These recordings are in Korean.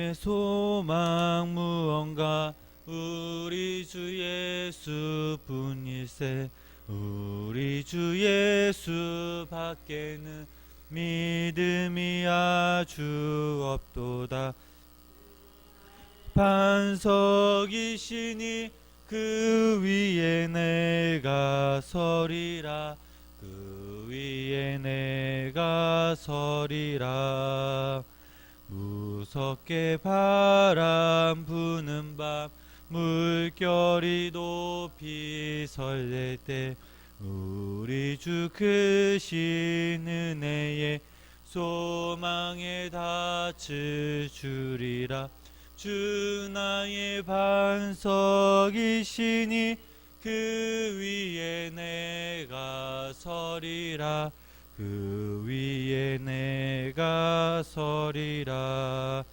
내 소망 무언가 우리 주 예수뿐일세. 우리 주 예수 밖에는 믿음이 아주 없도다. 반석이시니 그 위에 내가 서리라. 그 위에 내가 서리라. 무섭게 바람 부는 밤 물결이 높이 설렐 때 우리 주 크신 은혜에 소망에 닿을 주리라. 주 나의 반석이시니 그 위에 내가 서리라. 그 위에 내가 서리라.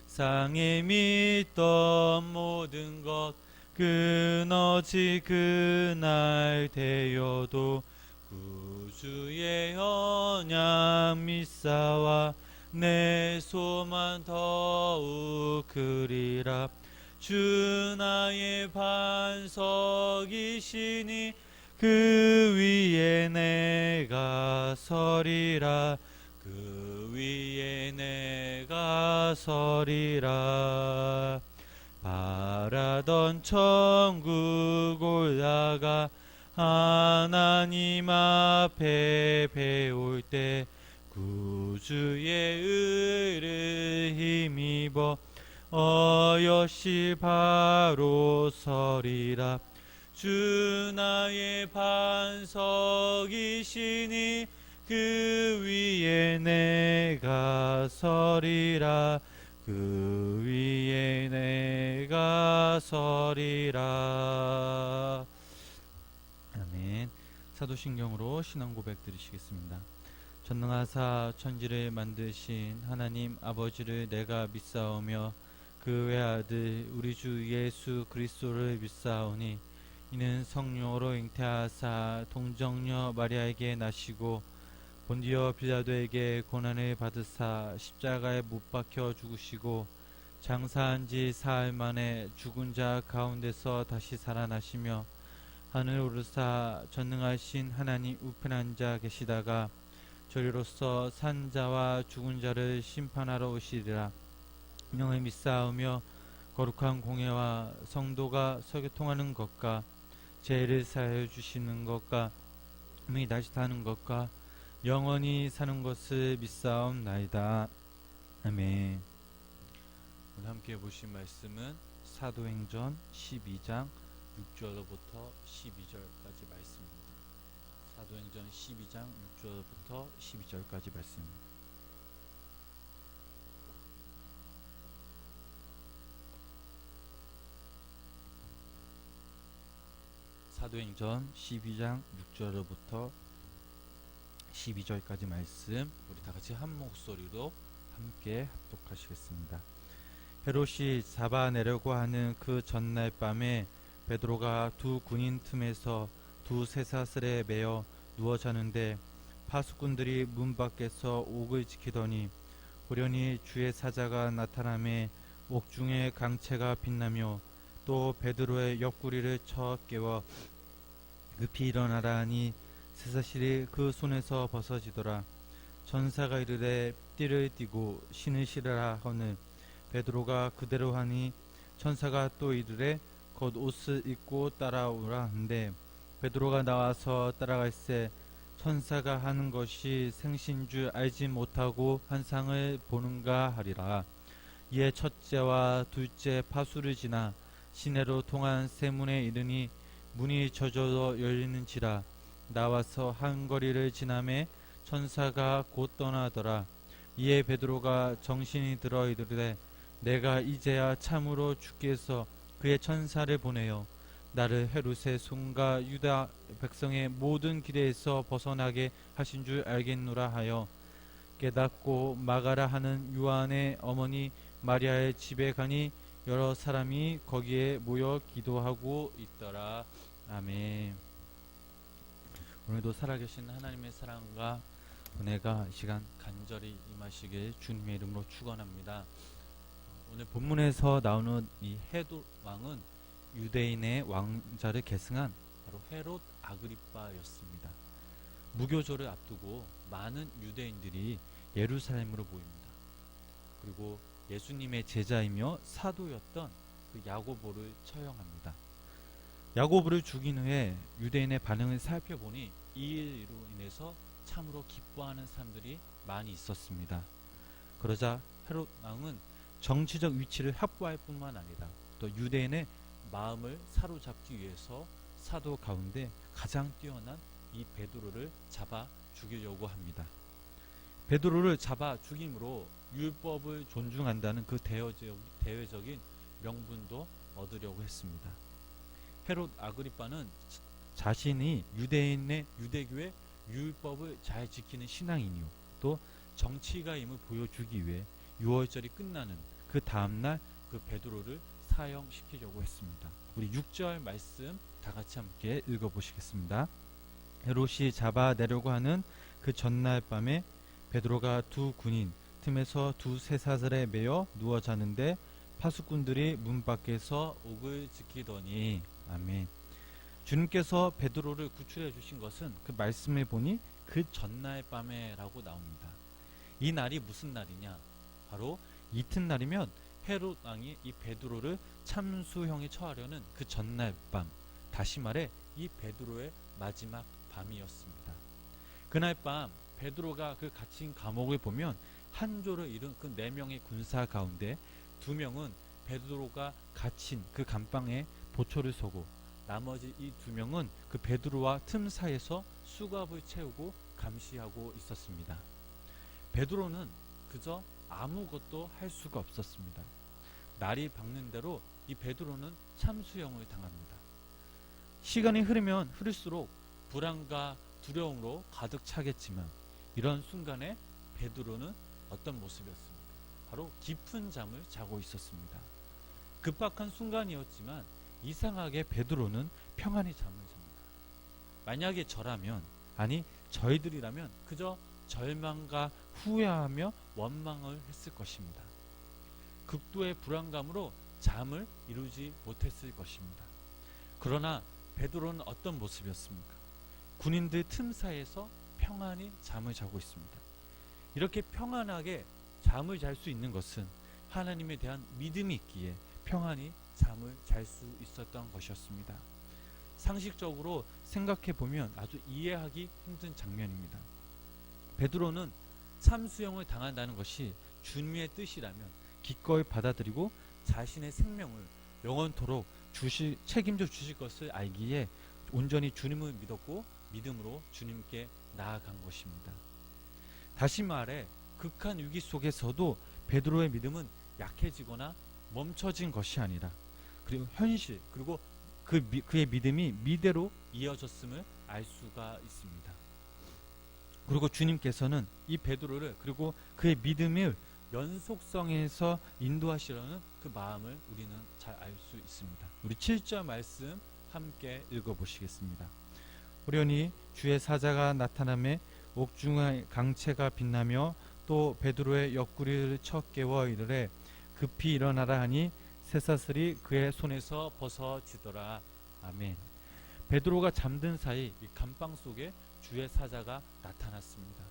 상에 믿던 모든 것 끊어지 그날 되어도 구주의 언약 믿사와 내 소망 더욱 크리라. 주 나의 반석이시니 그 위에 내가 서리라. 그 위에 내가 서리라. 바라던 천국 올라가 하나님 앞에 배울 때 구주의 의를 힘입어 어여시 바로 서리라. 주 나의 반석이시니 그 위에 내가 서리라. 그 위에 내가 서리라. 아멘. 사도신경으로 신앙 고백 드리시겠습니다. 전능하사 천지를 만드신 하나님 아버지를 내가 믿사오며 그 외아들 우리 주 예수 그리스도를 믿사오니 이는 성령으로 잉태하사 동정녀 마리아에게 나시고 본디오 빌라도에게 고난을 받으사 십자가에 못 박혀 죽으시고 장사한 지 사흘 만에 죽은 자 가운데서 다시 살아나시며 하늘 오르사 전능하신 하나님 우편에 앉아 계시다가 저리로서 산 자와 죽은 자를 심판하러 오시리라. 명을 믿사오며 거룩한 공예와 성도가 서교통하는 것과 죄를 사하여 주시는 것과 몸이 다시 사는 것과 영원히 사는 것을 믿사옵나이다. 아멘. 오늘 함께 보신 말씀은 사도행전 12장 6절로부터 12절까지 말씀입니다. 사도행전 12장 6절부터 12절까지 말씀입니다. 사도행전 12장 6절로부터 12절까지 말씀 우리 다같이 한 목소리로 함께 합독하시겠습니다. 헤롯이 잡아내려고 하는 그 전날 밤에 베드로가 두 군인 틈에서 두 쇠사슬에 매어 누워 자는데 파수꾼들이 문 밖에서 옥을 지키더니 호련히 주의 사자가 나타나매 옥중에 강채가 빛나며 또 베드로의 옆구리를 쳐 깨워 급히 일어나라 하니 쇠사슬이 그 손에서 벗어지더라. 전사가 이르되 띠를 띠고 신을 신으라 하거늘 베드로가 그대로 하니 천사가 또 이르되 겉옷을 입고 따라오라 한데 베드로가 나와서 따라갈새 천사가 하는 것이 생신 줄 알지 못하고 환상을 보는가 하리라. 이에 첫째와 둘째 파수를 지나 시내로 통한 세문에 이르니 문이 저절로 열리는지라. 나와서 한 거리를 지나매 천사가 곧 떠나더라. 이에 베드로가 정신이 들어 이르되 내가 이제야 참으로 주께서 그의 천사를 보내어 나를 헤롯의 손과 유다 백성의 모든 기대에서 벗어나게 하신 줄 알겠노라 하여 깨닫고 마가라 하는 요한의 어머니 마리아의 집에 가니 여러 사람이 거기에 모여 기도하고 있더라. 아멘. 오늘도 살아계신 하나님의 사랑과 은혜가 이 시간 간절히 임하시길 주님의 이름으로 축원합니다. 오늘 본문에서 나오는 이 헤롯 왕은 유대인의 왕자를 계승한 바로 헤롯 아그리빠였습니다. 무교절을 앞두고 많은 유대인들이 예루살렘으로 모입니다. 그리고 예수님의 제자이며 사도였던 그 야고보를 처형합니다. 야고보를 죽인 후에 유대인의 반응을 살펴보니 이 일로 인해서 참으로 기뻐하는 사람들이 많이 있었습니다. 그러자 헤롯 왕은 정치적 위치를 확보할 뿐만 아니라 또 유대인의 마음을 사로잡기 위해서 사도 가운데 가장 뛰어난 이 베드로를 잡아 죽이려고 합니다. 베드로를 잡아 죽임으로 율법을 존중한다는 그 대외적인 명분도 얻으려고 했습니다. 헤롯 아그리빠는 자신이 유대교의 율법을 잘 지키는 신앙인이요 또 정치가임을 보여주기 위해 6월절이 끝나는 그 다음날 그 베드로를 사형시키려고 했습니다. 우리 6절 말씀 다 같이 함께 읽어보시겠습니다. 헤롯이 잡아내려고 하는 그 전날 밤에 베드로가 두 군인 틈에서 두 쇠사슬에 매여 누워 자는데 파수꾼들이 문 밖에서 옥을 지키더니 아멘. 주님께서 베드로를 구출해 주신 것은 그 말씀을 보니 그 전날 밤에라고 나옵니다. 이 날이 무슨 날이냐? 바로 이튿날이면 헤롯 왕이 이 베드로를 참수형에 처하려는 그 전날 밤, 다시 말해 이 베드로의 마지막 밤이었습니다. 그날 밤 베드로가 그 갇힌 감옥을 보면 한 조를 이룬 그 4명의 군사 가운데 2명은 베드로가 갇힌 그 감방에 보초를 서고 나머지 이 2명은 그 베드로와 틈 사이에서 수갑을 채우고 감시하고 있었습니다. 베드로는 그저 아무것도 할 수가 없었습니다. 날이 밝는 대로 이 베드로는 참수형을 당합니다. 시간이 흐르면 흐를수록 불안과 두려움으로 가득 차겠지만 이런 순간에 베드로는 어떤 모습이었습니까? 바로 깊은 잠을 자고 있었습니다. 급박한 순간이었지만 이상하게 베드로는 평안히 잠을 잡니다. 만약에 저라면, 아니 저희들이라면 그저 절망과 후회하며 원망을 했을 것입니다. 극도의 불안감으로 잠을 이루지 못했을 것입니다. 그러나 베드로는 어떤 모습이었습니까? 군인들 틈 사이에서 평안히 잠을 자고 있습니다. 이렇게 평안하게 잠을 잘 수 있는 것은 하나님에 대한 믿음이 있기에 평안히 잠을 잘 수 있었던 것이었습니다. 상식적으로 생각해 보면 아주 이해하기 힘든 장면입니다. 베드로는 참수형을 당한다는 것이 주님의 뜻이라면 기꺼이 받아들이고 자신의 생명을 영원토록 책임져 주실 것을 알기에 온전히 주님을 믿었고 믿음으로 주님께 나아간 것입니다. 다시 말해 극한 위기 속에서도 베드로의 믿음은 약해지거나 멈춰진 것이 아니라 그리고 현실 그리고 그의 믿음이 미래로 이어졌음을 알 수가 있습니다. 그리고 주님께서는 이 베드로를 그리고 그의 믿음을 연속성에서 인도하시려는 그 마음을 우리는 잘 알 수 있습니다. 우리 7절 말씀 함께 읽어보시겠습니다. 호련히 주의 사자가 나타나매 옥중의 강채가 빛나며 또 베드로의 옆구리를 쳐 깨워 이르되 급히 일어나라 하니 쇠사슬이 그의 손에서 벗어지더라. 아멘. 베드로가 잠든 사이 이 감방 속에 주의 사자가 나타났습니다.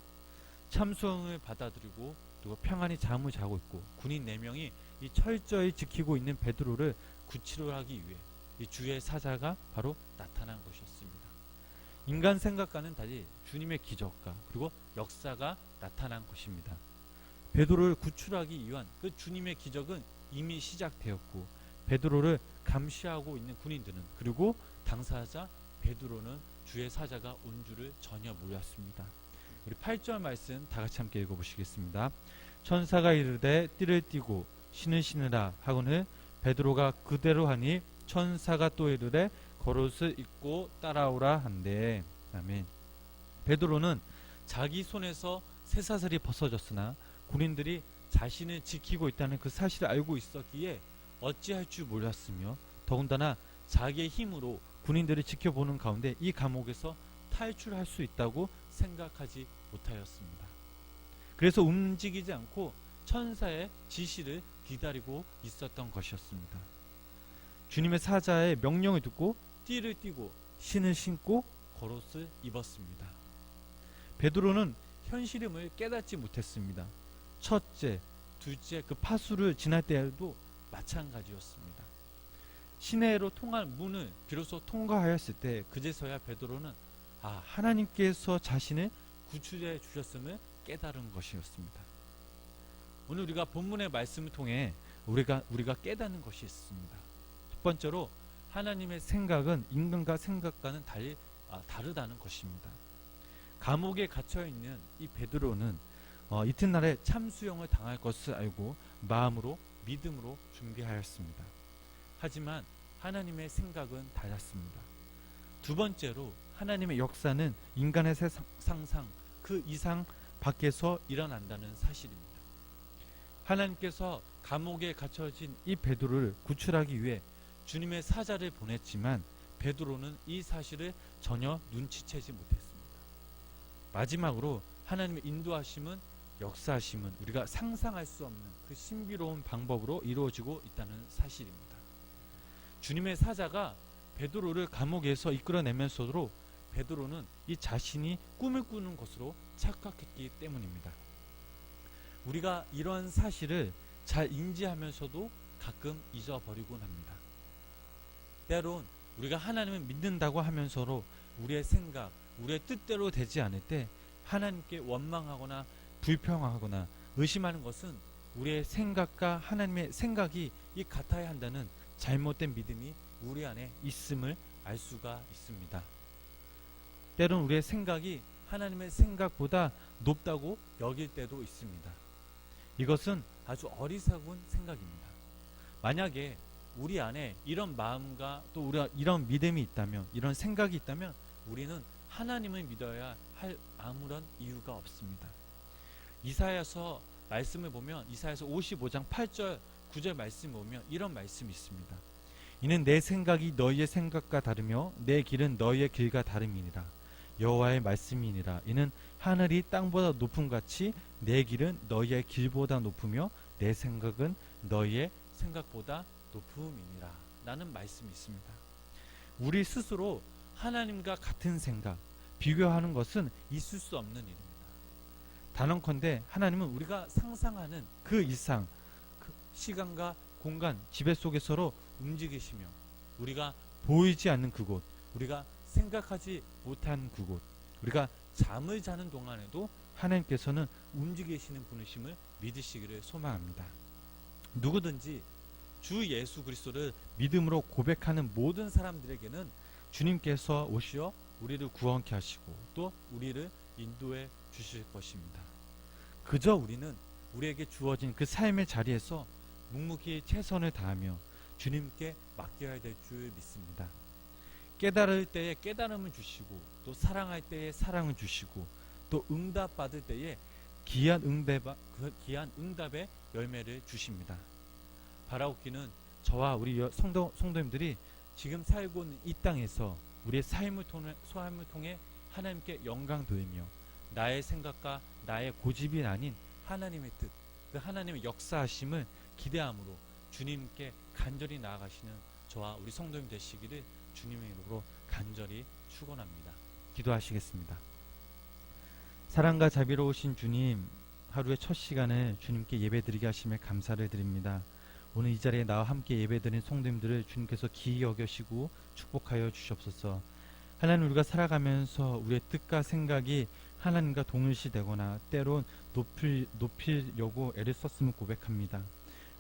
참수형을 받아들이고 그리고 평안히 잠을 자고 있고 군인 4명이 이 철저히 지키고 있는 베드로를 구출하기 위해 이 주의 사자가 바로 나타난 것이었습니다. 인간 생각과는 달리 주님의 기적과 그리고 역사가 나타난 것입니다. 베드로를 구출하기 위한 그 주님의 기적은 이미 시작되었고 베드로를 감시하고 있는 군인들은 그리고 당사자 베드로는 주의 사자가 온 줄을 전혀 몰랐습니다. 우리 8절 말씀 다 같이 함께 읽어보시겠습니다. 천사가 이르되 띠를 띠고 신을 신으라 하거늘 베드로가 그대로 하니 천사가 또 이르되 겉옷을 입고 따라오라 한대. 아멘. 베드로는 자기 손에서 쇠사슬이 벗어졌으나 군인들이 자신을 지키고 있다는 그 사실을 알고 있었기에 어찌할 줄 몰랐으며 더군다나 자기의 힘으로 군인들을 지켜보는 가운데 이 감옥에서 탈출할 수 있다고 생각하지 못하였습니다. 그래서 움직이지 않고 천사의 지시를 기다리고 있었던 것이었습니다. 주님의 사자의 명령을 듣고 띠를 띠고 신을 신고 겉옷을 입었습니다. 베드로는 현실임을 깨닫지 못했습니다. 첫째, 둘째 그 파수를 지날 때에도 마찬가지였습니다. 시내로 통할 문을 비로소 통과하였을 때 그제서야 베드로는 하나님께서 자신을 구출해 주셨음을 깨달은 것이었습니다. 오늘 우리가 본문의 말씀을 통해 우리가 깨닫는 것이 있습니다. 첫 번째로 하나님의 생각은 인간과 생각과는 다르다는 것입니다. 감옥에 갇혀있는 이 베드로는 이튿날에 참수형을 당할 것을 알고 마음으로 믿음으로 준비하였습니다. 하지만 하나님의 생각은 달랐습니다. 두 번째로 하나님의 역사는 인간의 상상 그 이상 밖에서 일어난다는 사실입니다. 하나님께서 감옥에 갇혀진 이 베드로를 구출하기 위해 주님의 사자를 보냈지만 베드로는 이 사실을 전혀 눈치채지 못했습니다. 마지막으로 하나님의 인도하심은 역사하심은 우리가 상상할 수 없는 그 신비로운 방법으로 이루어지고 있다는 사실입니다. 주님의 사자가 베드로를 감옥에서 이끌어내면서도 베드로는 이 자신이 꿈을 꾸는 것으로 착각했기 때문입니다. 우리가 이런 사실을 잘 인지하면서도 가끔 잊어버리곤 합니다. 때론 우리가 하나님을 믿는다고 하면서도 우리의 생각, 우리의 뜻대로 되지 않을 때 하나님께 원망하거나 불평하거나 의심하는 것은 우리의 생각과 하나님의 생각이 같아야 한다는 잘못된 믿음이 우리 안에 있음을 알 수가 있습니다. 때론 우리의 생각이 하나님의 생각보다 높다고 여길 때도 있습니다. 이것은 아주 어리석은 생각입니다. 만약에 우리 안에 이런 마음과 또 우리가 이런 믿음이 있다면, 이런 생각이 있다면 우리는 하나님을 믿어야 할 아무런 이유가 없습니다. 이사야서 말씀을 보면 이사야서 55장 8절 9절 말씀을 보면 이런 말씀이 있습니다. 이는 내 생각이 너희의 생각과 다르며 내 길은 너희의 길과 다름이니라. 여호와의 말씀이니라. 이는 하늘이 땅보다 높음 같이 내 길은 너희의 길보다 높으며 내 생각은 너희의 생각보다 높음이니라. 라는 말씀이 있습니다. 우리 스스로 하나님과 같은 생각, 비교하는 것은 있을 수 없는 일입니다. 단언컨대 하나님은 우리가 상상하는 그 이상 그 시간과 공간, 지배 속에서로 움직이시며 우리가 보이지 않는 그곳, 우리가 생각하지 못한 그곳, 우리가 잠을 자는 동안에도 하나님께서는 움직이시는 분이심을 믿으시기를 소망합니다. 누구든지 주 예수 그리스도를 믿음으로 고백하는 모든 사람들에게는 주님께서 오시어 우리를 구원케 하시고 또 우리를 인도해 주실 것입니다. 그저 우리는 우리에게 주어진 그 삶의 자리에서 묵묵히 최선을 다하며 주님께 맡겨야 될 줄 믿습니다. 깨달을 때에 깨달음을 주시고 또 사랑할 때에 사랑을 주시고 또 응답받을 때에 귀한 응답의 열매를 주십니다. 바라옵기는 저와 우리 성도님들이 지금 살고 있는 이 땅에서 우리의 삶을 통해 하나님께 영광 돌리며 나의 생각과 나의 고집이 아닌 하나님의 뜻, 그 하나님의 역사하심을 기대함으로 주님께 간절히 나아가시는 저와 우리 성도님 되시기를 주님의 이름으로 간절히 축원합니다. 기도하시겠습니다. 사랑과 자비로우신 주님, 하루의 첫 시간을 주님께 예배드리게 하심에 감사를 드립니다. 오늘 이 자리에 나와 함께 예배드린 성도님들을 주님께서 기이 여겨시고 축복하여 주시옵소서. 하나님, 우리가 살아가면서 우리의 뜻과 생각이 하나님과 동일시되거나 때론 높이려고 애를 썼음을 고백합니다.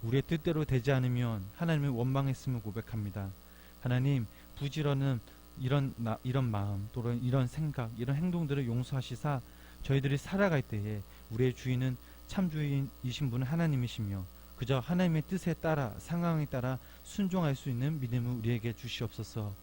우리의 뜻대로 되지 않으면 하나님을 원망했음을 고백합니다. 하나님, 부지런한 이런 마음 또는 이런 생각, 이런 행동들을 용서하시사 저희들이 살아갈 때에 우리의 주인은 참 주인이신 분은 하나님이시며 그저 하나님의 뜻에 따라 상황에 따라 순종할 수 있는 믿음을 우리에게 주시옵소서.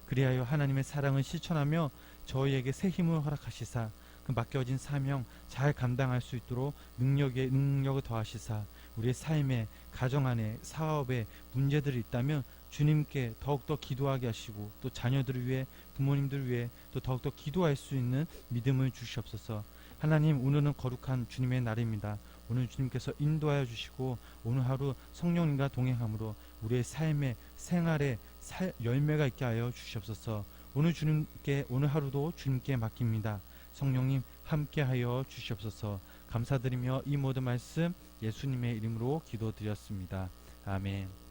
그리하여 하나님의 사랑을 실천하며 저희에게 새 힘을 허락하시사 그 맡겨진 사명 잘 감당할 수 있도록 능력을 더하시사 우리의 삶에, 가정 안에, 사업에 문제들이 있다면 주님께 더욱더 기도하게 하시고 또 자녀들을 위해 부모님들을 위해 또 더욱더 기도할 수 있는 믿음을 주시옵소서. 하나님, 오늘은 거룩한 주님의 날입니다. 오늘 주님께서 인도하여 주시고 오늘 하루 성령님과 동행함으로 우리의 삶의 생활에 열매가 있게 하여 주시옵소서. 오늘 하루도 주님께 맡깁니다. 성령님 함께하여 주시옵소서. 감사드리며 이 모든 말씀 예수님의 이름으로 기도드렸습니다. 아멘.